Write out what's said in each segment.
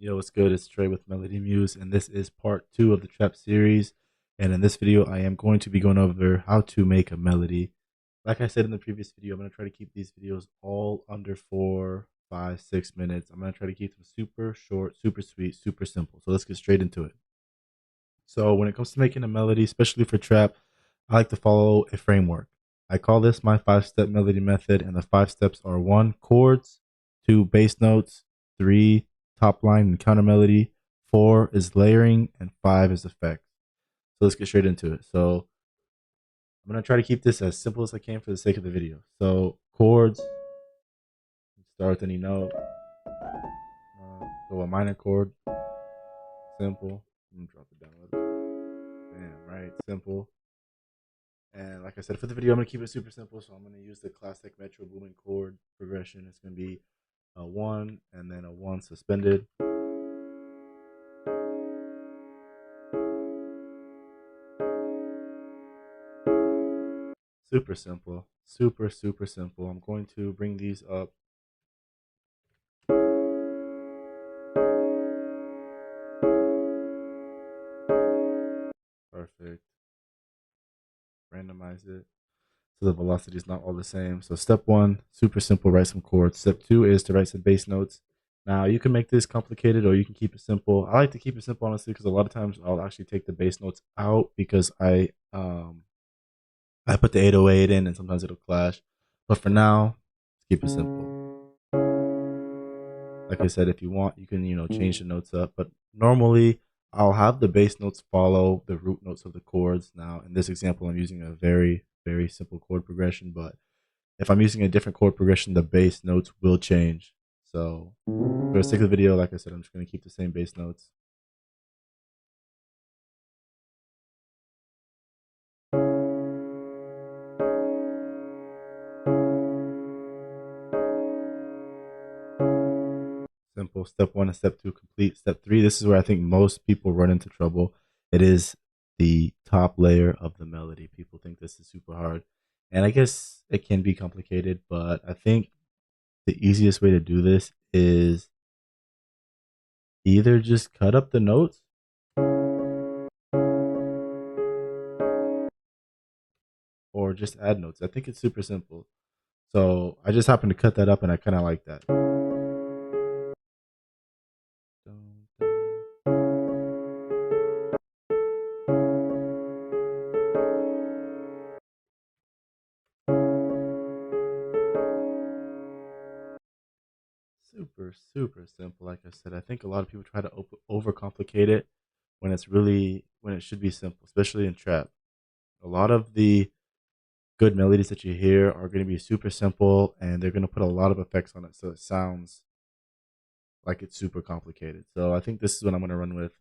Yo, what's good? It's Trey with Melody Muse, and this is part 2 of the Trap series. And in this video, I am going to be going over how to make a melody. Like I said in the previous video, I'm going to try to keep these videos all under 4, 5, 6 minutes. I'm going to try to keep them super short, super sweet, super simple. So let's get straight into it. So when it comes to making a melody, especially for trap, I like to follow a framework. I call this my 5-step melody method, and the 5 steps are 1, chords; 2, bass notes; 3, top line and counter melody; 4 is layering; and 5 is effects. So let's get straight into it. So I'm going to try to keep this as simple as I can for the sake of the video. So chords, start with any note, go a minor chord, simple. I'm going to drop it down a little bit. Bam, right, simple. And like I said, for the video, I'm going to keep it super simple. So I'm going to use the classic Metro Boomin chord progression. It's going to be a 1 and then a 1 suspended. Super simple. Super, super simple. I'm going to bring these up. Perfect. Randomize it so the velocity is not all the same. So step 1, super simple, write some chords. Step 2 is to write some bass notes. Now you can make this complicated or you can keep it simple. I like to keep it simple, honestly, because a lot of times I'll actually take the bass notes out because I put the 808 in and sometimes it'll clash. But for now, keep it simple. Like I said, if you want, you can, change the notes up. But normally, I'll have the bass notes follow the root notes of the chords. Now, in this example, I'm using a very, very simple chord progression. But if I'm using a different chord progression, the bass notes will change. So for the sake of the video, like I said, I'm just going to keep the same bass notes. Simple. Step 1 and step 2 complete. Step 3, this is where I think most people run into trouble. It is the top layer of the melody. People think this is super hard. And I guess it can be complicated, but I think the easiest way to do this is either just cut up the notes or just add notes. I think it's super simple. So I just happened to cut that up and I kind of like that. Super, super simple. Like I said, I think a lot of people try to overcomplicate it when it should be simple, especially in trap. A lot of the good melodies that you hear are going to be super simple and they're going to put a lot of effects on it so it sounds like it's super complicated. So I think this is what I'm going to run with.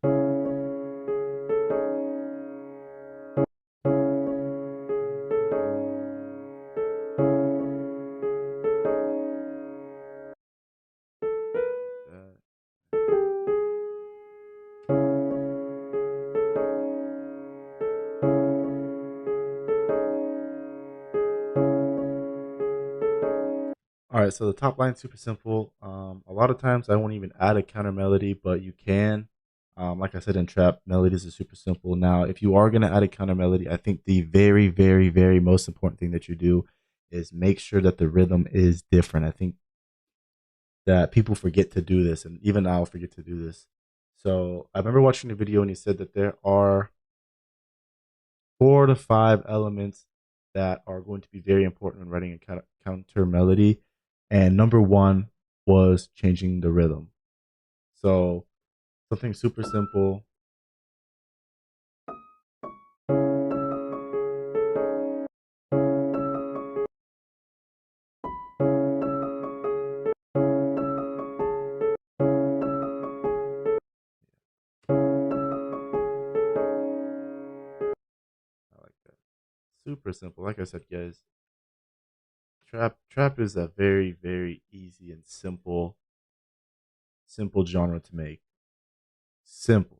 All right, so the top line's super simple. A lot of times I won't even add a counter melody, but you can. Like I said, in trap, melodies are super simple. Now, if you are going to add a counter melody, I think the very, very, very most important thing that you do is make sure that the rhythm is different. I think that people forget to do this, and even I'll forget to do this. So I remember watching the video and he said that there are 4 to 5 elements that are going to be very important when writing a counter melody. And number 1 was changing the rhythm. So something super simple. I like that. Super simple. Like I said, guys, trap is a very, very easy and simple genre to make. Simple.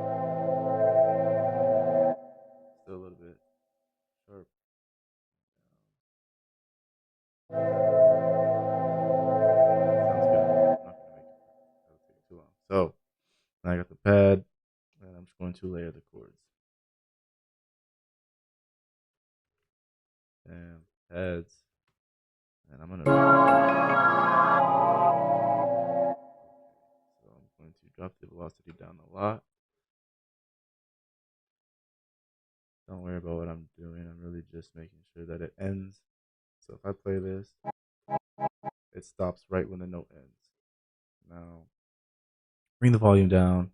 I got the pad, and I'm just going to layer the chords. And pads. And I'm going to... So I'm going to drop the velocity down a lot. Don't worry about what I'm doing. I'm really just making sure that it ends. So if I play this, it stops right when the note ends. Now, bring the volume down.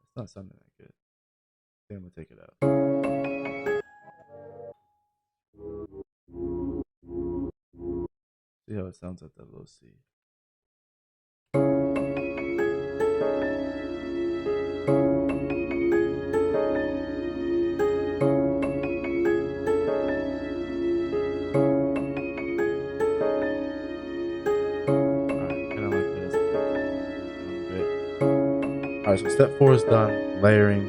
It's not sounding that good. I think I'm going to take it out. See how it sounds at that low C. Alright, so step 4 is done, layering.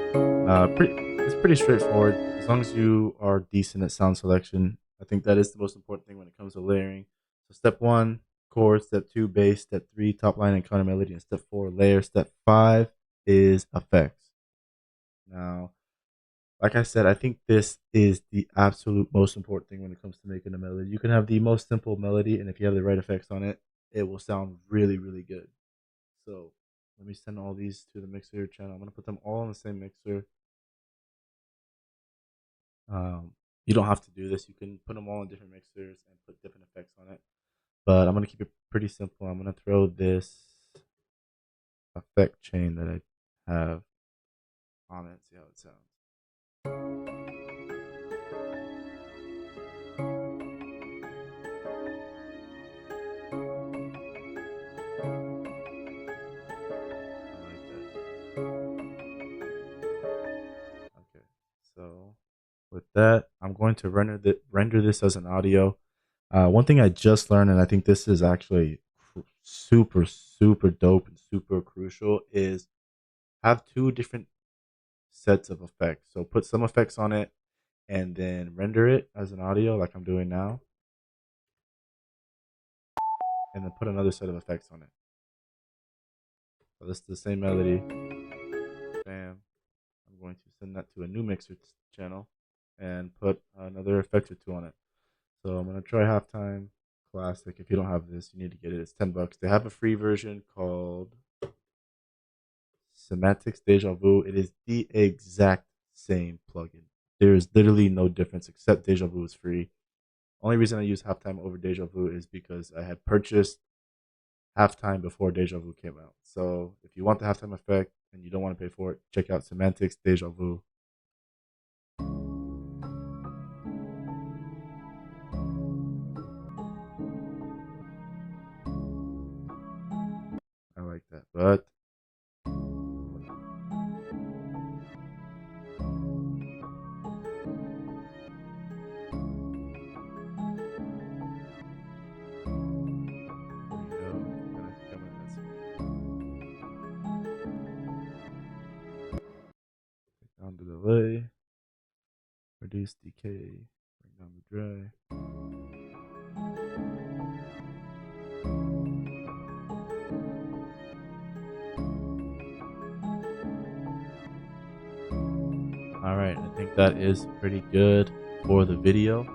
It's pretty straightforward. As long as you are decent at sound selection, I think that is the most important thing when it comes to layering. So step 1, chord. Step 2, bass. Step 3, top line and counter melody. And step 4, layer. Step 5 is effects. Now, like I said, I think this is the absolute most important thing when it comes to making a melody. You can have the most simple melody, and if you have the right effects on it, it will sound really, really good. So let me send all these to the mixer channel. I'm going to put them all in the same mixer. You don't have to do this. You can put them all in different mixers and put different effects on it. But I'm going to keep it pretty simple. I'm going to throw this effect chain that I have on it. See how it sounds. Okay, so with that, I'm going to render this as an audio. One thing I just learned, and I think this is actually super dope and super crucial, is have 2 different sets of effects. So put some effects on it and then render it as an audio like I'm doing now, and then put another set of effects on it. So this is the same melody. Bam. I'm going to send that to a new mixer channel and put another effect or 2 on it. So I'm going to try Halftime Classic. If you don't have this, you need to get it. It's $10. They have a free version called Semantics Deja Vu. It is the exact same plugin. There is literally no difference except Deja Vu is free. Only reason I use Halftime over Deja Vu is because I had purchased Halftime before Deja Vu came out. So if you want the Halftime effect and you don't want to pay for it, check out Semantics Deja Vu. I like that, but down the delay, reduce decay, bring down the dry. Alright, I think that is pretty good for the video.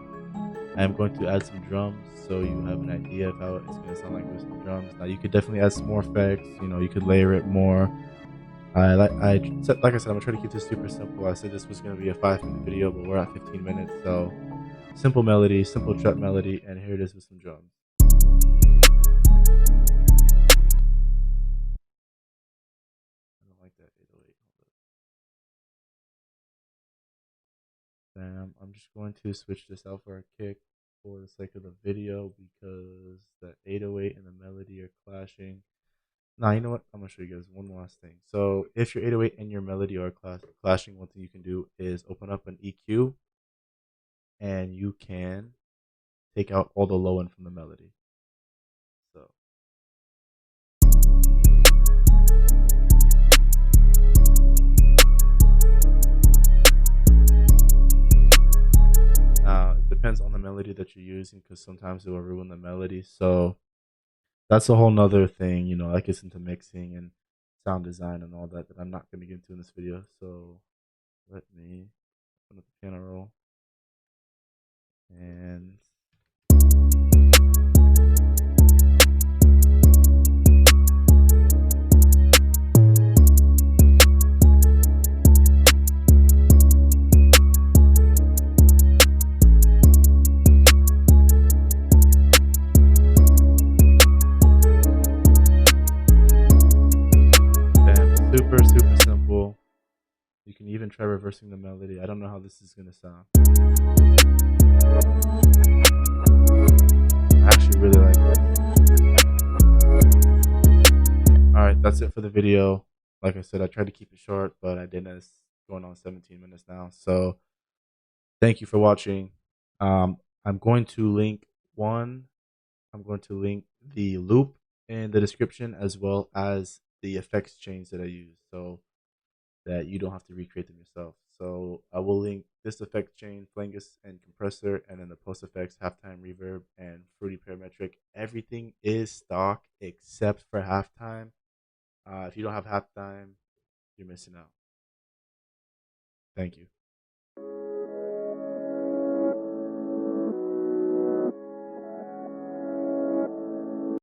I am going to add some drums so you have an idea of how it's going to sound like with some drums. Now you could definitely add some more effects, you could layer it more. Like I said, I'm gonna try to keep this super simple. I said this was gonna be a 5-minute video, but we're at 15 minutes. So simple melody, simple trap melody, and here it is with some drums. I don't like that 808. Then I'm just going to switch this out for a kick for the sake of the video because the 808 and the melody are clashing. Now, you know what? I'm going to show you guys one last thing. So if your 808 and your melody are clashing, one thing you can do is open up an EQ and you can take out all the low end from the melody. So now melody that you're using, because sometimes it will ruin the melody. So that's a whole nother thing, that gets into mixing and sound design and all that I'm not going to get into in this video. So let me open up the piano roll and super, super simple. You can even try reversing the melody. I don't know how this is going to sound. I actually really like this. Alright, that's it for the video. Like I said, I tried to keep it short, but I didn't. It's going on 17 minutes now. So thank you for watching. I'm going to link one. I'm going to link the loop in the description, as well as the effects chains that I use, so that you don't have to recreate them yourself. So I will link this effect chain, flangus, and compressor, and then the post effects, halftime reverb, and fruity parametric. Everything is stock except for halftime. If you don't have halftime, you're missing out. Thank you.